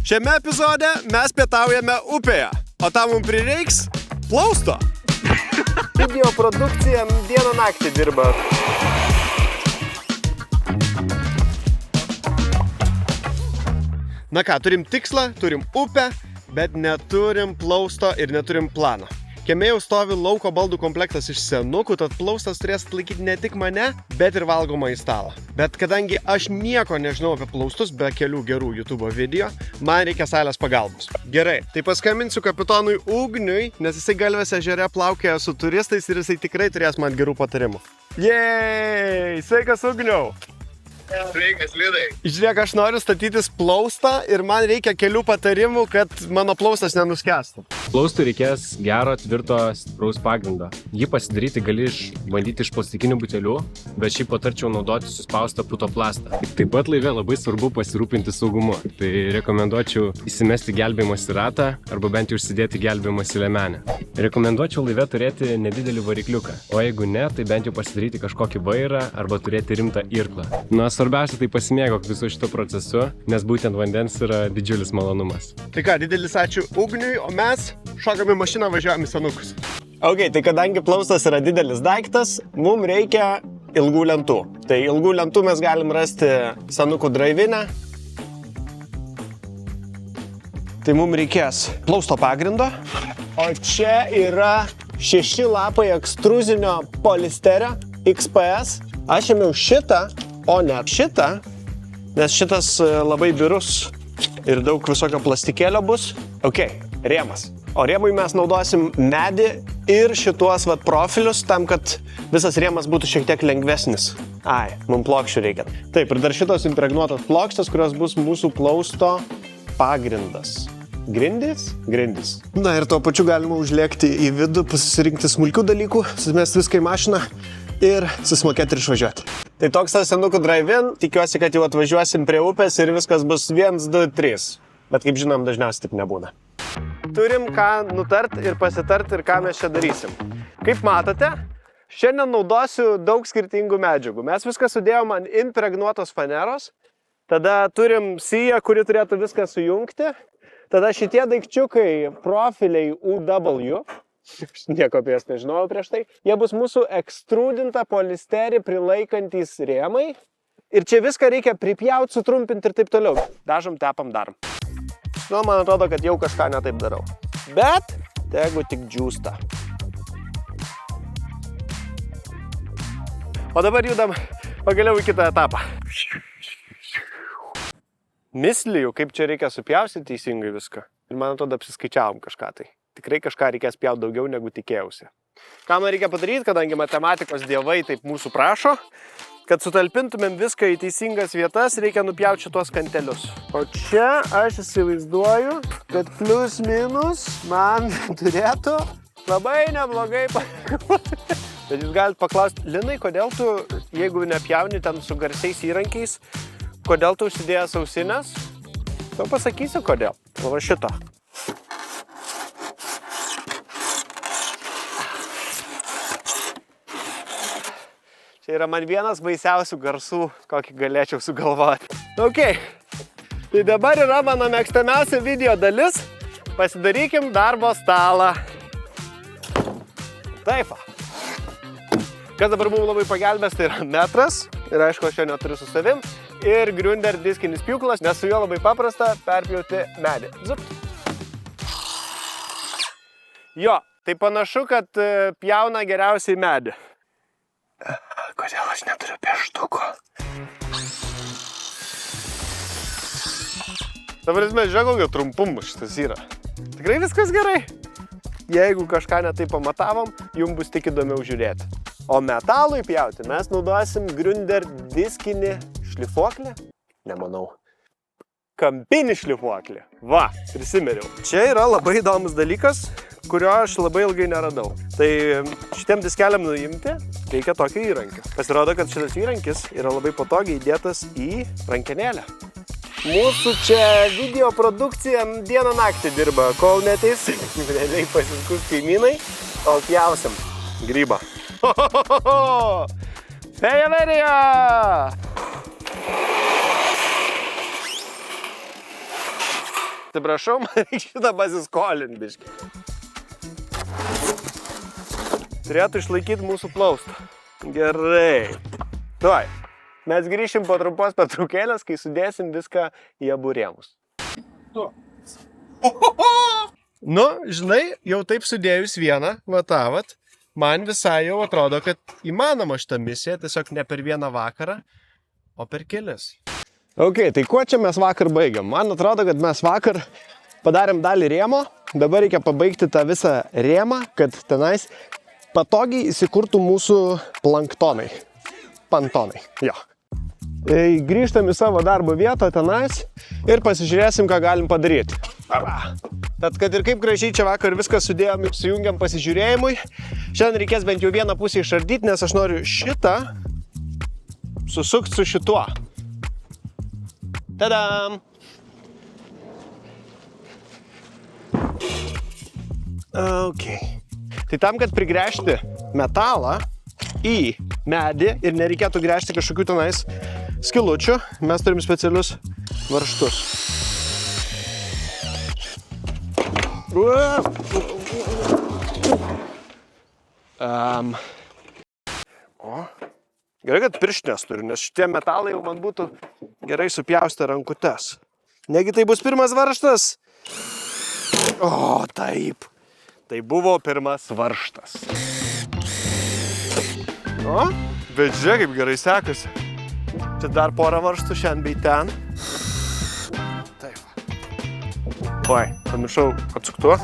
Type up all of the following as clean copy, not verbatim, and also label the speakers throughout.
Speaker 1: Šiame epizode mes pietaujame upėje, o tam mums prireiks plausto. Video produkcija dieną naktį dirba. Na ką, turim tikslą, turim upę, bet neturim plausto ir neturim plano. Kieme jau stovi lauko baldų komplektas iš senukų, tad plaustas turės atlaikyti ne tik mane, bet ir valgomą į stalą. Bet kadangi aš nieko nežinau apie plaustus be kelių gerų YouTube video, man reikia Sailės pagalbos. Gerai, tai paskambinsiu kapitonui Ugniui, nes jisai Galvės ežere plaukioja su turistais ir jisai tikrai turės man gerų patarimų. Jei, sveikas Ugniau!
Speaker 2: Sveikas, Lidai.
Speaker 1: Žiūrėk, aš noriu statytis plaustą ir man reikia kelių patarimų, kad mano plaustas nenuskęstų.
Speaker 3: Plaustui reikės gero, tvirto, stipraus pagrindo. Jį pasidaryti gali bandyti iš plastikinių butelių, bet šiaip patarčiau naudoti suspaustą putoplastą. Taip pat laive labai svarbu pasirūpinti saugumu. Tai rekomenduočiau įsimesti gelbėjimosi ratą arba bent jau užsidėti gelbėjimosi liemenę. Rekomenduočiau laive turėti nedidelį varikliuką, o jeigu ne, tai bent jau pasidaryti kažkokį vairą arba turėti rimtą irklą. Svarbiausia tai pasimėgok visu šito procesu, nes būtent vandens yra didžiulis malonumas.
Speaker 1: Tai ką, didelis ačiū Ugniui, o mes šokam į mašiną, važiuojam į senukus. Ok, tai kadangi plaustas yra didelis daiktas, mums reikia ilgų lentų. Tai ilgų lentų mes galim rasti senukų drive-inę. Tai mums reikės plausto pagrindo, o čia yra 6 lapai ekstruzinio polisterio XPS. Aš ėmiau šitą, o ne šitą, nes šitas labai birus ir daug visokio plastikėlio bus. Ok, rėmas. O rėmui mes naudosim medį ir šituos profilius tam, kad visas rėmas būtų šiek tiek lengvesnis. Ai, mums plokščių reikia. Taip, ir dar šitos impregnuotos plokštės, kurios bus mūsų plausto pagrindas. Grindys? Grindys. Na ir tuo pačiu galima užlėkti į vidų, pasirinkti smulkių dalykų, susimesti viską į mašiną ir susimokėti ir išvažiuoti. Tai toks tas senukų drive-in, tikiuosi, kad jau atvažiuosim prie upės ir viskas bus 1, 2, 3. Bet kaip žinom, dažniausiai taip nebūna. Turim ką nutart ir pasitart ir ką mes čia darysim. Kaip matote, šiandien naudosiu daug skirtingų medžiagų. Mes viską sudėjom ant impregnuotos faneros, tada turim siją, kuri turėtų viską sujungti, tada šitie daikčiukai profiliai UW, aš nieko apie jas nežinojau prieš tai. Jie bus mūsų ekstrudintą polisterį prilaikantys rėmai. Ir čia viską reikia pripjauti, sutrumpinti ir taip toliau. Dažom, tepam, darom. Nu, man atrodo, kad jau kažką netaip darau. Bet tegu tik džiūsta. O dabar judam pagaliau į kitą etapą. Mislijų, kaip čia reikia supjaustyti teisingai viską. Ir man atrodo, apsiskaičiavom kažką tai. Tikrai kažką reikės pjauti daugiau negu tikėjausi. Ką man reikia padaryti, kadangi matematikos dievai taip mūsų prašo, kad sutalpintumėm viską į teisingas vietas, reikia nupjauti šitos kantelius. O čia aš įsivaizduoju, kad plius minus man turėtų labai neblogai patikoti. Bet jūs galite paklausti, Linai, kodėl tu, jeigu nepjauni ten su garsiais įrankiais, kodėl tu užsidėjęs ausinės? Tau pasakysiu, kodėl. Va šito. Tai yra man vienas baisiausių garsų, kokį galėčiau sugalvoti. Ok, tai dabar yra mano mėgstamiausia video dalis. Pasidarykim darbo stalą. Taip. Kas dabar mums labai pagelbės, tai yra metras. Ir aišku, aš jo neturiu su savim. Ir Gründer diskinis pjūklas, nes su juo labai paprasta perpjauti medį. Zup. Jo, tai panašu, kad pjauna geriausiai medį. Kodėl aš neturiu pieštuko? Dabar mes žiūrėk, kokio trumpumo šitas yra. Tikrai viskas gerai. Jeigu kažką netai pamatavom, jums bus tik įdomiau žiūrėti. O metalui pjauti mes naudosim Gründer diskinį šlifuoklį. Nemanau. Kampinį šlifuoklį. Va, prisimeriau. Čia yra labai įdomus dalykas, kurio aš labai ilgai neradau. Tai šitiem diskeliam nuimti reikia tokio įrankio. Pasirodo, kad šitas įrankis yra labai patogiai įdėtas į rankenėlę. Mūsų čia video produkcija dieną naktį dirba, kol neteis realiai pasiskus kaimynai, o pjausim grybą. Fejaverija! atsiprašau, man reikia šitą pasiskolinti biškį. Turėtų išlaikyti mūsų plaustą. Gerai. Tuoj. Mes grįšim po trumpos pertraukėlės, kai sudėsim viską į abu rėmus. Nu, žinai, jau taip sudėjus vieną, matavat, man visai jau atrodo, kad įmanoma šitą misiją, tiesiog ne per vieną vakarą, o per kelis. Ok, tai kuo čia mes vakar baigiam? Man atrodo, kad mes vakar padarėm dalį rėmo, dabar reikia pabaigti tą visą rėmą, kad tenais patogiai įsikurtų mūsų planktonai. Pantonai, jo. Grįžtam į savo darbo vietą tenais ir pasižiūrėsim, ką galim padaryti. Tad, kad ir kaip gražiai čia vakar viską sudėjom, sujungiam pasižiūrėjimui, šiandien reikės bent jau vieną pusę išardyti, nes aš noriu šitą susukti su šituo. Tadam! Ok. Tai tam, kad prigręžti metalą į medį ir nereikėtų gręžti kažkokių tenais skilučių, mes turim specialius varžtus. Gerai, kad pirštinės turiu, nes šitie metalai jau man būtų gerai supjaustę rankutes. Negi tai bus pirmas varžtas? O, taip. Tai buvo pirmas varžtas. O, bet žiūrėk, kaip gerai sekasi. Čia dar porą varžtų šiandien bei ten. Taip. Oi, pamiršau atsuktuo.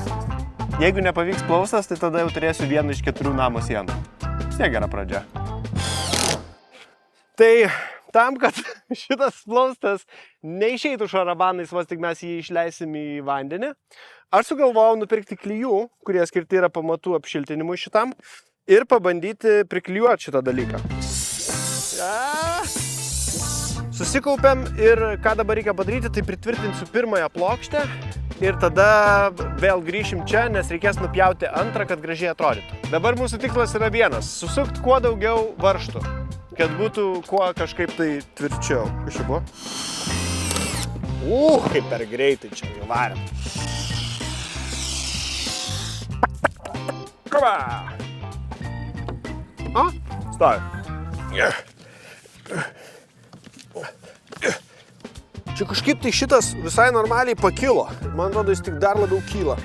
Speaker 1: Jeigu nepavyks plaustas, tai tada jau turėsiu vieną iš 4 namo sienų. Vis tiek gera pradžia. Tai tam, kad šitas plaustas neišeitų šarabanais, vos tik mes jį išleisim į vandenį, aš sugalvojau nupirkti klijų, kurie skirti yra pamatų apšiltinimui šitam, ir pabandyti priklijuoti šitą dalyką. Susikaupiam ir ką dabar reikia padaryti, tai pritvirtinsiu pirmąją plokštę ir tada vėl grįšim čia, nes reikės nupjauti antrą, kad gražiai atrodytų. Dabar mūsų tikslas yra vienas – susukti kuo daugiau varžtų, kad būtų kuo kažkaip tai tvirčiau. Kas čia buvo? Kaip per greitai čia jau varėm. Kova! O, stovi. Čia kažkaip tai šitas visai normaliai pakilo. Man atrodo, jis tik dar labiau kyla.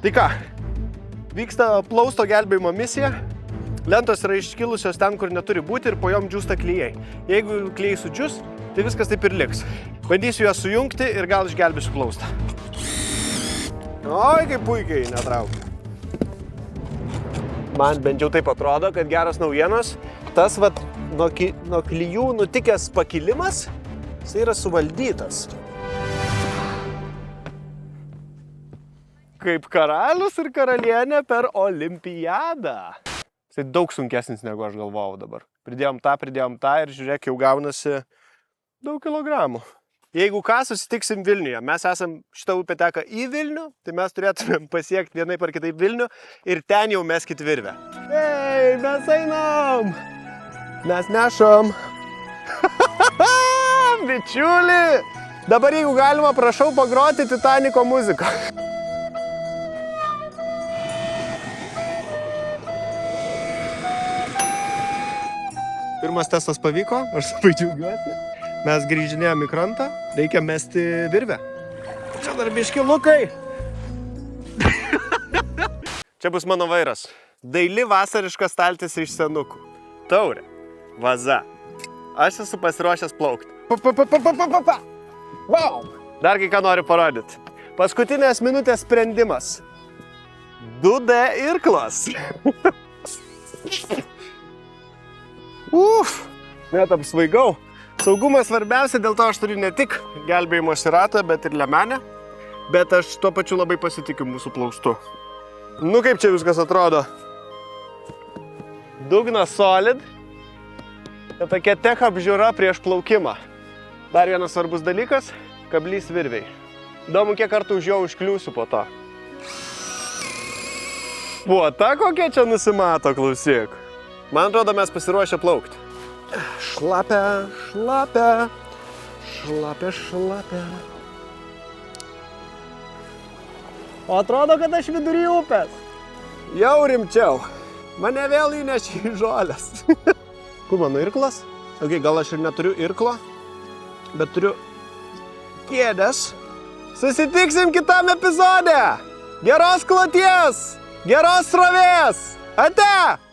Speaker 1: Tai ką, vyksta plausto gelbėjimo misija. Lentos yra iškilusios ten, kur neturi būti ir po jom džiūsta klijai. Jeigu klijai sudžius, tai viskas taip ir liks. Bandysiu juos sujungti ir gal išgelbėsiu plaustą. Oi, kaip puikiai netraukia. Man bent jau taip atrodo, kad geras naujienos. Tas vat nuo klijų nutikęs pakilimas, jis yra suvaldytas. Kaip karalius ir karalienė per olimpiadą. Tai daug sunkesnis, negu aš galvojau dabar. Pridėjom tą ir žiūrėk, jau gaunasi daug kilogramų. Jeigu ką, susitiksim Vilniuje. Mes esam, šitą upę teka į Vilnių, tai mes turėtumėm pasiekti vienaip ar kitaip Vilnių ir ten jau meskit virvę. Ei, mes einam! Mes nešam! Bičiuli! Dabar jeigu galima, prašau pagroti Titaniko muziką. Pirmas testas pavyko, aš labai džiaugiuosi. Mes grįžinėjom į krantą, reikia mesti virvę. Čia dar biški lukai. Čia bus mano vairas. Daili vasariška staltis iš senukų. Taurė. Vaza. Aš esu pasiruošęs plaukti. Wow! Dar kai ką noriu parodyti. Paskutinės minutės sprendimas. 2D irklas. Net apsvaigau. Saugumas svarbiausia, dėl to aš turiu ne tik gelbėjimo ratą, bet ir liemenę. Bet aš tuo pačiu labai pasitikiu mūsų plaustu. Nu kaip čia viskas atrodo? Dugnas solid. Tai tokia tech apžiūra prieš plaukimą. Dar vienas svarbus dalykas – kablys virviai. Įdomu, kiek kartų už jo užkliūsiu po to. Puota kokia čia nusimato, klausyk. Man atrodo, mes pasiruošę plaukti. Šlapia, šlapia. Šlapia, šlapia. O atrodo, kad aš vidury upės. Jau rimčiau. Mane vėl įnešė į žolės. Kur mano irklas? Ok, gal aš ir neturiu irklo, bet turiu kėdės. Susitiksim kitam epizode. Geros kloties, geros srovės. Ate!